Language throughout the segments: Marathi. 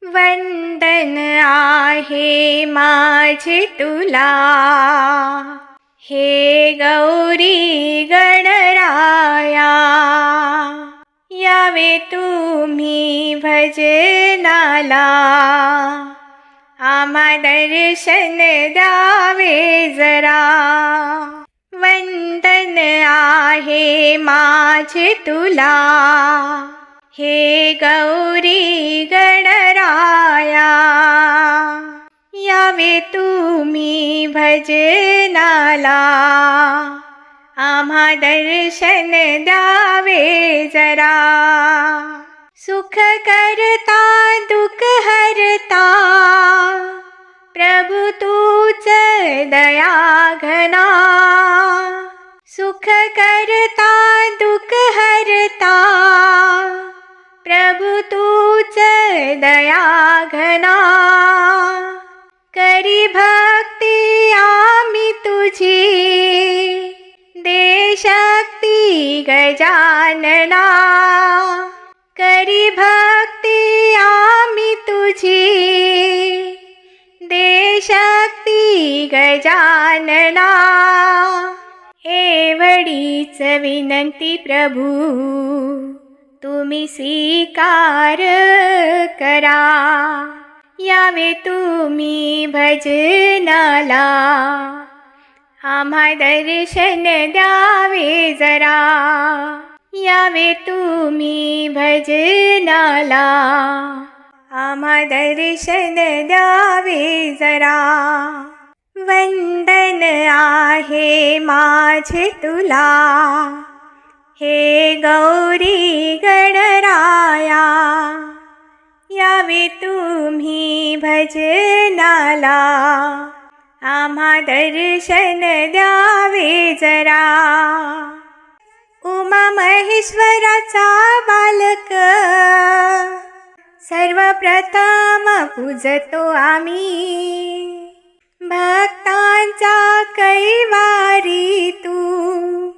वंदन आहे माझे तुला, हे गौरी गणराया. यावे तुम्ही भजनाला, आम्हा दर्शन द्यावे जरा. वंदन आहे माझे तुला, हे गौरी गणराया. यावे तुम्ही भजनाला, आम्हा दर्शन द्यावे जरा. सुख करता दुःख हरता, प्रभु तूच दया घना. सुख करता दुःख हरता, प्रभु तूच दया घना. करी भक्ती आम्ही तुझी, दे शक्ती गजानना. करी भक्ती आम्ही तुझी, दे शक्ती गजानना. एवढीच विनंती प्रभू, तुम्ही स्वीकार करा. यावे तुम्ही भजनाला, आम्हा दर्शन द्यावे जरा. यावे तुम्ही भजनाला, आम्हा दर्शन द्यावे जरा. वंदन आहे माझे तुला, हे गौरी गणराया. यावे तुम्ही भजनाला, आम्हा दर्शन द्यावे जरा. उमा महेश्वराचा बालक, सर्वप्रथम पूजतो आम्ही. भक्तांचा कैवारी तू,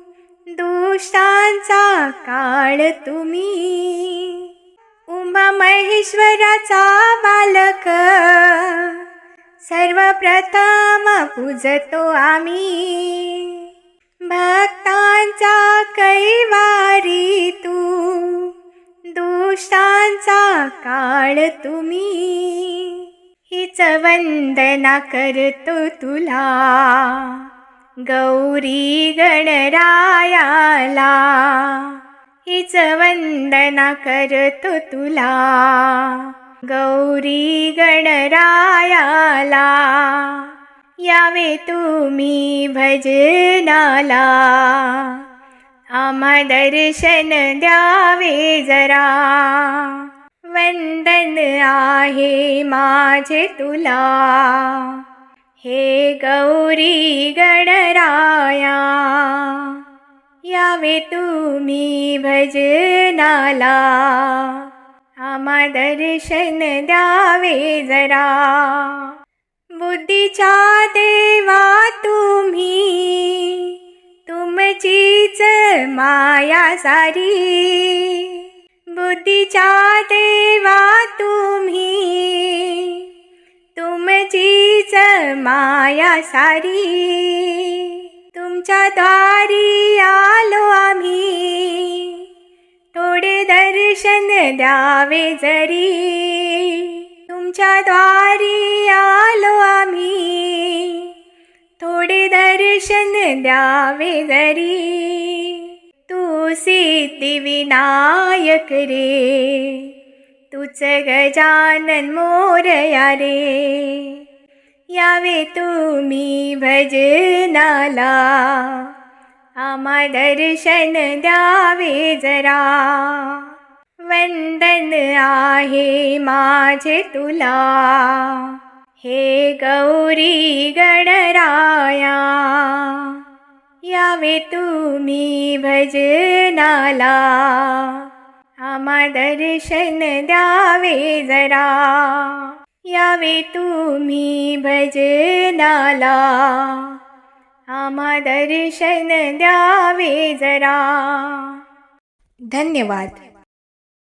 दुष्टांचा काळ तुम्ही. उमा महेश्वराचा बालक, सर्वप्रथम पूजतो आम्ही. भक्तांचा कैवारी तू, दुष्टांचा काळ तुम्ही. हीच वंदना करतो तुला, गौरी गणरायाला. हीच वंदना करतो तुला, गौरी गणरायाला. यावे तुम्ही भजनाला, आम्हा दर्शन द्यावे जरा. वंदन आहे माझे तुला, हे गौरी गणराया. यावे तुम्ही भजनाला, आम्हा दर्शन द्यावे जरा. बुद्धीच्या देवा तुम्ही, तुमचीच माया सारी. बुद्धीच्या देवा तुम्ही, तुमचीच माया सारी. तुमच्या द्वारी आलो आम्ही, थोडे दर्शन द्यावे जरी. तुमच्या द्वारी आलो आम्ही, थोडे दर्शन द्यावे जरी. तू सिद्धिविनायक रे, तूच गजानन मोरया रे. यावे तुम्ही भजनाला, आम्हा दर्शन द्यावे जरा. वंदन आहे माझे तुला, हे गौरी गणराया. यावे तुम्ही भजनाला, आम्हा दर्शन द्यावे जरा. यावे तुम्ही भजनाला, आम्हा दर्शन द्यावे जरा. धन्यवाद.